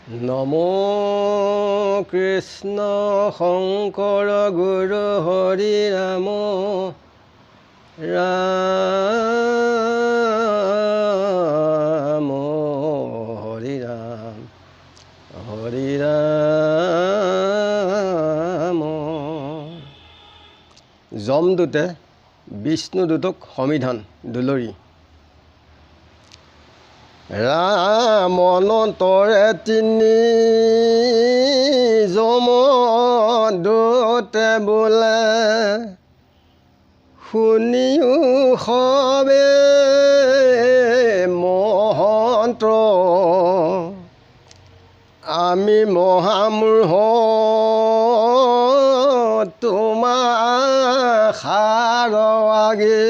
নমো কৃষ্ণ শংকৰ গুৰু হৰি ৰাম ৰাম হৰি ৰাম হৰি ৰাম। যমদূতে বিষ্ণুদূতক সমিধান দুলৰি। ৰামনন্তৰে তিনি যমদূতে বোলে, শুনিও সবে মহন্ত্ৰ। আমি মহামূঢ় তোমাৰ সাৰ আগে,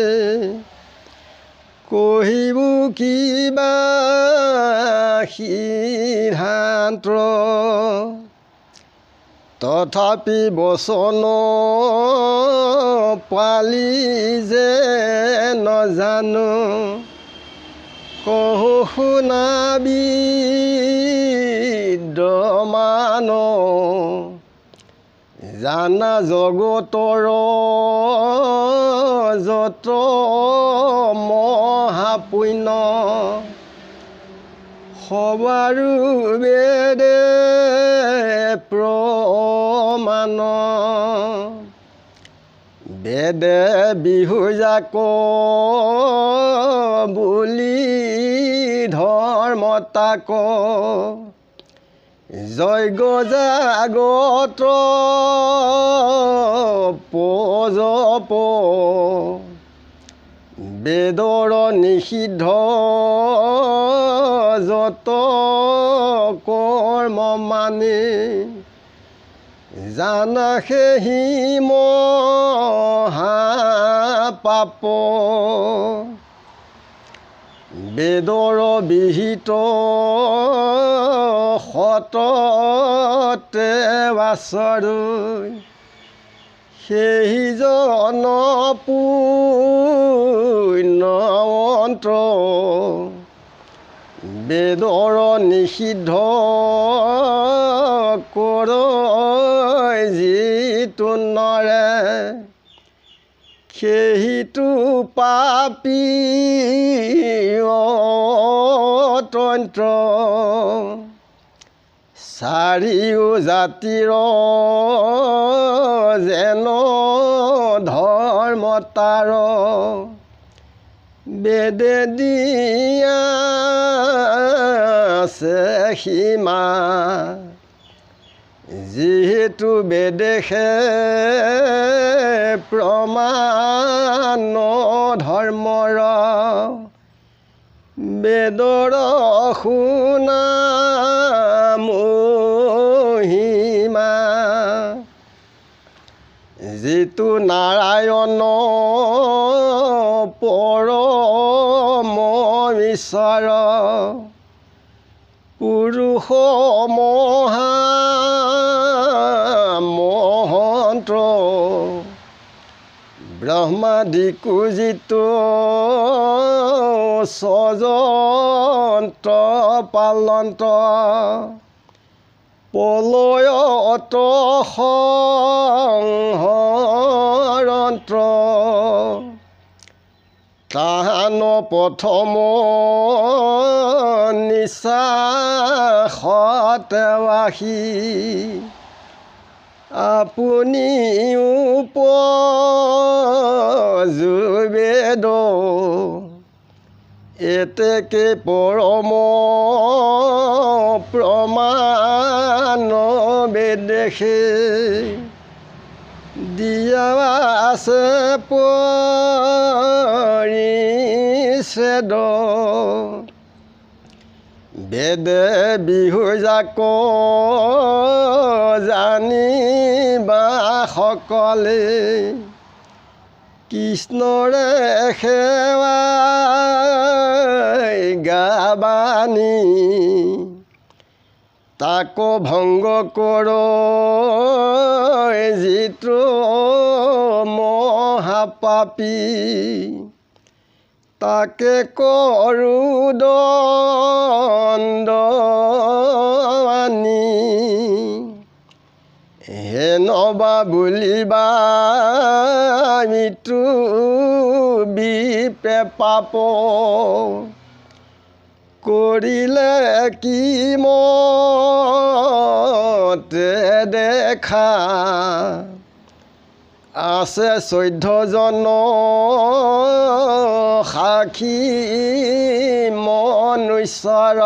কহিব কিবা সিদ্ধান্ত। তথাপি বচন পালি যে নজানো, কহো শুনাবি মান। জানা জগতৰ যত মহাপুণ্য, সবাৰো বেদে প্ৰমাণ। বেদে বিহু যাক বুলি ধৰ্ম তাক, যজ্ঞ জাগত পজপ। বেদৰ নিষিদ্ধ যত কৰ্ম মানি, জানা সেহি মহাপাপ। বেদৰ বিহিত সততে বাচৰু, সেই জন পুণ্যৱন্ত। বেদৰ নিষিদ্ধ কৰ যিটো নৰে, সেইটো পাপী অতন্ত্ৰ। চাৰিও জাতিৰ যেন ধৰ্ম তাৰ, বেদে দিয়া আছে সীমা। যিহেতু বেদেশে প্ৰমাণ ধৰ্মৰ, বেদৰ শুনা মহিমা। যিটো নাৰায়ণ পৰম ঈশ্বৰ, পুৰুষ মহামহন্ত্ৰ। ব্ৰহ্মাদিকো যিটো স্বযন্ত্ৰ পালন্ত, প্ৰলয়ত সংহৰন্ত। তাহান প্ৰথম নিশ্বাসতে বাসি, আপুনি উপজু বেদ। এতেকে পৰম প্ৰমাণ বেদেশে, দিয়া আছে পৰিচ্ছেদ। বেদে বিহু যাক জানিবা সকলে, কৃষ্ণৰে সেৱা গাবানি। তাক ভংগ কৰ যিটো মহাপাপী, তাকে কৰো দণ্ড বা বুলিবা মৃত্যু বিপে পাপ কৰিলে কি মতে দেখা আছে 14জন সাক্ষী মনুষ্যৰ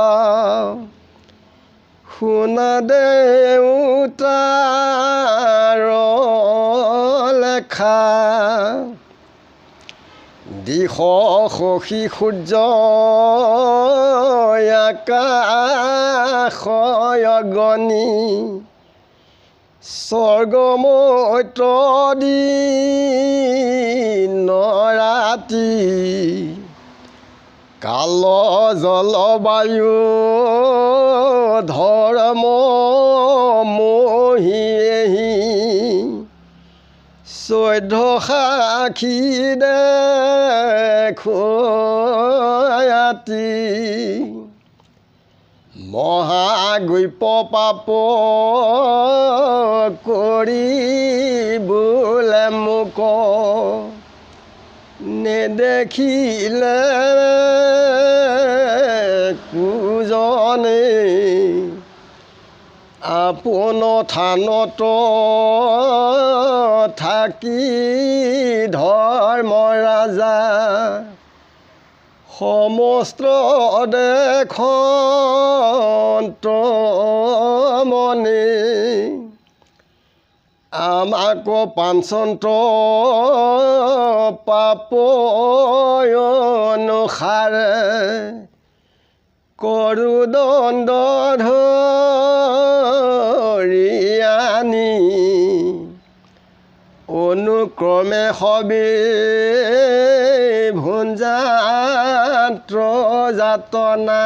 শুনা দেউতাৰ লেখা দিশ সখী সূৰ্য আকাশয় অগণি স্বৰ্গমৈত্ৰ দিন ৰাতি কাল জলবায়ু ধৰ্ম মহিয়েহি 14 সাক্ষী দেখোয়াতি মহাগৈপ পাপ কৰি বোলে মোক নেদেখিলে কুজনে আপোন থানত থাকি ধৰ্ম ৰাজা সমস্ত দেশত মনে আমাক পাঞ্চন্ত পাপ অনুসাৰে কৰো দণ্ড ধৰি আনি অনুক্ৰমে সবে ভুঞ্জাত্ৰ যাতনা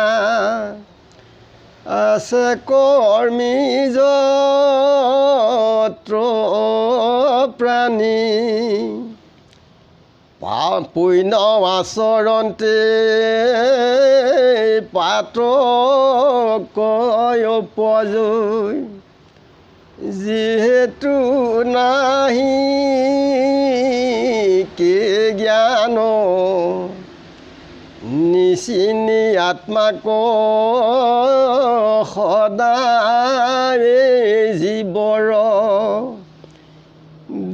আছে কৰ্মী যত্ৰ প্ৰাণী পুণ্য আচৰণতে পাতকয় উপজয় যিহেতু নাহি কে জ্ঞান নিচিনি আত্মাক সদায় জীৱৰ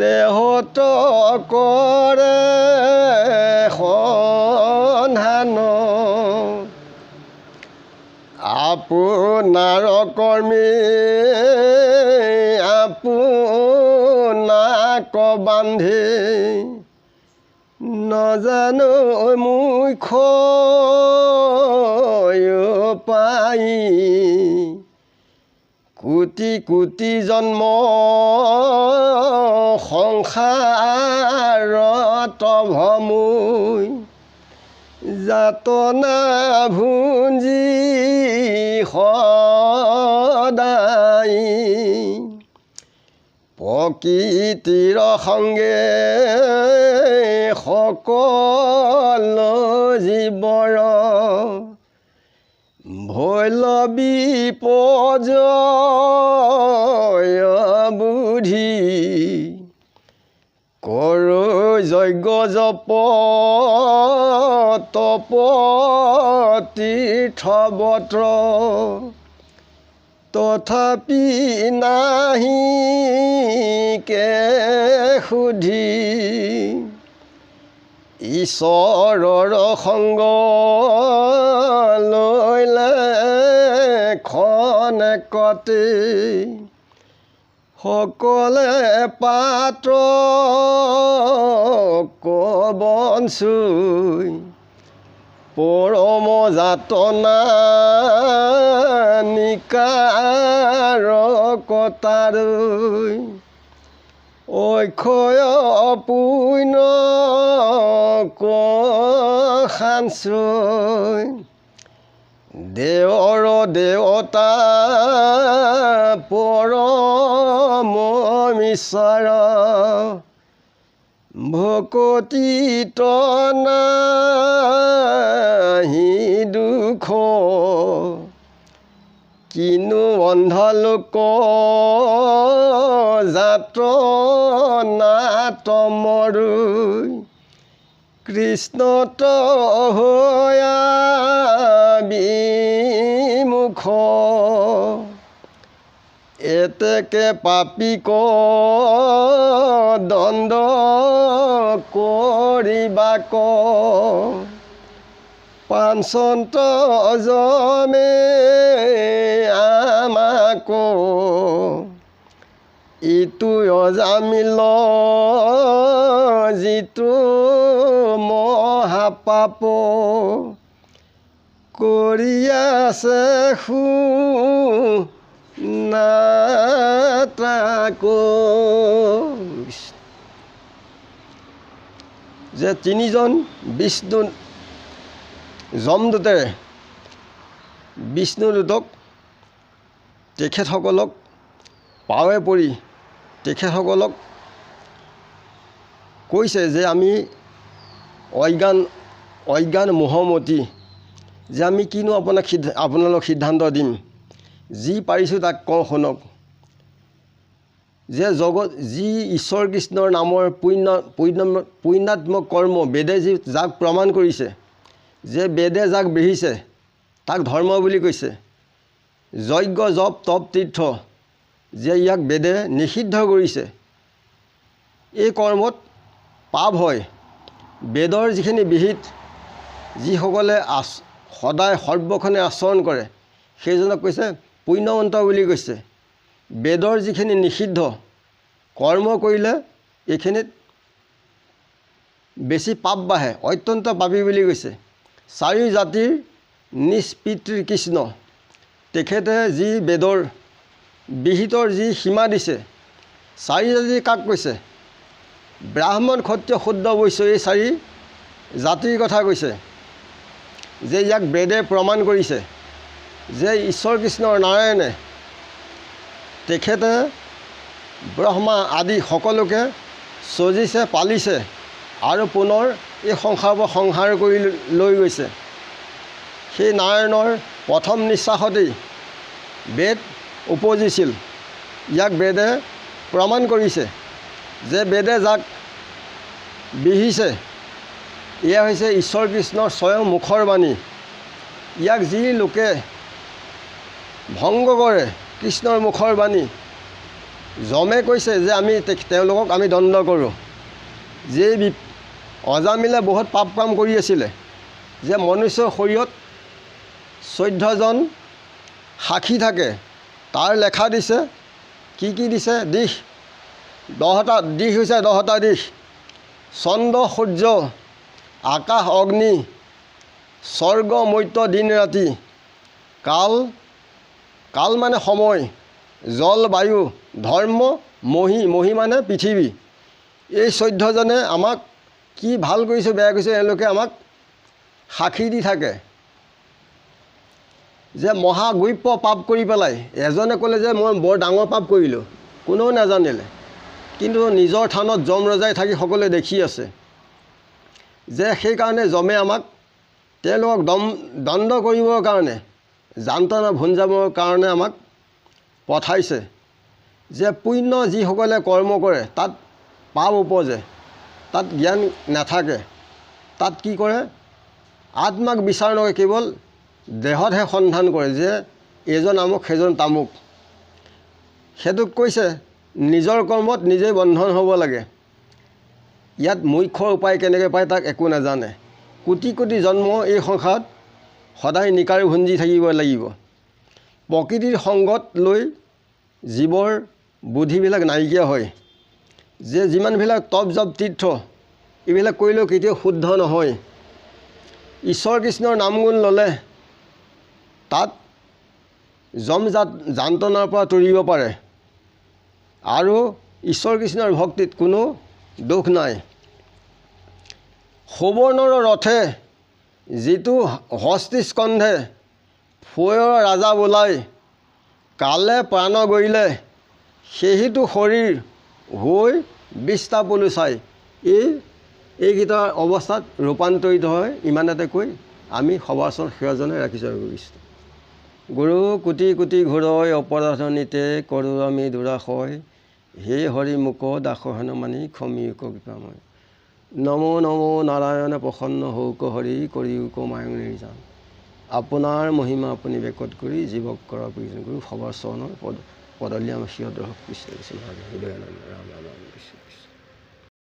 দেহত কৰে সন্ধান আপোনাৰ কৰ্মী আপোনাক বান্ধি নজানো মুখ পাই কোটি কোটি জন্ম সংসাৰত ভমুই যাতনা ভুঞ্জি সদায় প্ৰকৃতিৰ সংগে সকলো জীৱৰ ভৈল বিপৰ্যয় বুদ্ধি কৰো যজ্ঞ জপ তপ তীৰ্থ বত্ৰ তথাপি নাহি কে সুধি ঈশ্বৰৰ সংগ লৈলে খনেকতে সকলে পাত্ৰ কবঞ্চুই পৰম যাতনা নিকাৰ কটাৰৈ অক্ষয় পুণ্য কসাঞ্চয় দেৱৰ দেৱতা পৰম ঈশ্বৰ ভকতিত নাহি দুখ কিনো অন্ধ লোক যাতনা তমৰু কৃষ্ণত হৈয়া বিমুখ এতেকে পাপীক দণ্ড কৰিবাক পাঞ্চন্ত যমে আমাক ইটো অজামিল যিটো মহাপাপ কৰি আছে নাতাক যে তিনিজন বিষ্ণু যমদূতেৰে বিষ্ণুদূতক তেখেতসকলক পাৱে পৰি তেখেতসকলক কৈছে যে আমি অজ্ঞান মোহমতী যে আমি কিনো আপোনালোক সিদ্ধান্ত দিম যি পাৰিছোঁ তাক কওঁ শুনক যে জগত যি ঈশ্বৰ কৃষ্ণৰ নামৰ পুণ্যাত্মক কৰ্ম বেদে যি যাক প্ৰমাণ কৰিছে যে বেদে যাক বিহিছে তাক ধৰ্ম বুলি কৈছে যজ্ঞ জপ তপ তীৰ্থ যে ইয়াক বেদে নিষিদ্ধ কৰিছে এই কৰ্মত পাপ হয় বেদৰ যিখিনি বিহিত যিসকলে সদায় সৰ্বক্ষণে আচৰণ কৰে সেইজনক কৈছে পুণ্যৱন্ত বুলি কৈছে বেদৰ যিখিনি নিষিদ্ধ কৰ্ম কৰিলে এইখিনিত বেছি পাপ বাঢ়ে অত্যন্ত পাপী বুলি কৈছে চাৰি জাতিৰ নিজ পিতৃ কৃষ্ণ তেখেতে যি বেদৰ বিহিতৰ যি সীমা দিছে চাৰি জাতি কাক কৈছে ব্ৰাহ্মণ ক্ষত্ৰিয় শূদ্ৰ বৈশ্য এই চাৰি জাতিৰ কথা কৈছে যে ইয়াক বেদে প্ৰমাণ কৰিছে যে ঈশ্বৰ কৃষ্ণৰ নাৰায়ণে তেখেতে ব্ৰহ্মা আদি সকলোকে সজিছে পালিছে আৰু পুনৰ এই সংসাৰৰ সংহাৰ কৰি লৈ গৈছে সেই নাৰায়ণৰ প্ৰথম নিশ্বাসতেই বেদ উপজিছিল ইয়াক বেদে প্ৰমাণ কৰিছে যে বেদে যাক বিহিছে এয়া হৈছে ঈশ্বৰ কৃষ্ণৰ স্বয়ং মুখৰ বাণী ইয়াক যি লোকে ভংগ কৰে কৃষ্ণৰ মুখৰ বাণী যমে কৈছে যে আমি তেওঁলোকক আমি দণ্ড কৰোঁ যে অজামিলে বহুত পাপ কাম কৰি আছিলে যে মনুষ্যৰ শৰীৰত 14জন সাক্ষী থাকে তাৰ লেখা দিছে কি দিছে দিশ 10টা দিশ হৈছে 10টা দিশ চন্দ্ৰ সূৰ্য আকাশ অগ্নি স্বৰ্গ মৰ্ত্য দিন ৰাতি কাল মানে সময় জল বায়ু ধৰ্ম মহী মানে পৃথিৱী এই 14জনে আমাক কি ভাল কৰিছে বেয়া কৰিছে এওঁলোকে আমাক সাক্ষী দি থাকে যে মহাগুপ্য পাপ কৰি পেলাই এজনে ক'লে যে মই বৰ ডাঙৰ পাপ কৰিলোঁ কোনেও নাজানিলে কিন্তু নিজৰ থানত যম ৰজাই থাকি সকলোৱে দেখি আছে যে সেইকাৰণে যমে আমাক তেওঁলোকক দণ্ড কৰিবৰ কাৰণে যান্ত্ৰণা ভুঞ্জাবৰ কাৰণে আমাক পঠাইছে যে পুণ্য যিসকলে কৰ্ম কৰে তাত পাপ উপজে তাত জ্ঞান নাথাকে তাত কি কৰে আত্মাক বিচাৰ নকৰে কেৱল দেহতহে সন্ধান কৰে যে এজন আমুক সেইজন তামুক সেইটোক কৈছে নিজৰ কৰ্মত নিজেই বন্ধন হ'ব লাগে ইয়াত মুখ্যৰ উপায় কেনেকৈ পায় তাক একো নাজানে কোটি কোটি জন্ম এই সংসাৰত সদায় নিকাৰি ভুঞ্জি থাকিব লাগিব প্ৰকৃতিৰ সংগত লৈ জীৱৰ বুদ্ধিবিলাক নাইকিয়া হয় যে যিমানবিলাক তপ জপ তীৰ্থ এইবিলাক কৰিলেও কেতিয়াও শুদ্ধ নহয় ঈশ্বৰ কৃষ্ণৰ নাম গুণ ল'লে তাত যম যান্ত্ৰণাৰ পৰা তৰিব পাৰে আৰু ঈশ্বৰ কৃষ্ণৰ ভক্তিত কোনো দোষ নাই সুবৰ্ণৰ ৰথে যিটো হস্তি স্কন্ধে ফুৱৰৰ ৰাজা বোলাই কালে প্ৰাণ গৰিলে সেইহিটো শৰীৰ হৈ বিস্তাপলো চাই এইকেইটাৰ অৱস্থাত ৰূপান্তৰিত হয় ইমানতে কৈ আমি সবাচৰ সেৱাজনে ৰাখিছোঁ আৰু গুৰু কোটি কোটি ঘূৰয় অপৰাধনীতে কৰোঁ আমি দুৰাশয় হে হৰি মুক দাস হেন মানি ক্ষমিক কৃপাময় নমো নমো নাৰায়ণ প্ৰসন্ন হৌক হৰি কৰিউক মায়ং নিৰ্যান আপোনাৰ মহিমা আপুনি বেকত কৰি জীৱক কৰা প্ৰয়োজন গুৰু সবাৰ চৰণৰ পদলি আমাৰ সিহঁতৰ কৃষ্ণ কৃষ্ণ হৃদয়ানন্দ ৰাম ৰাম কৃষ্ণ কৃষ্ণ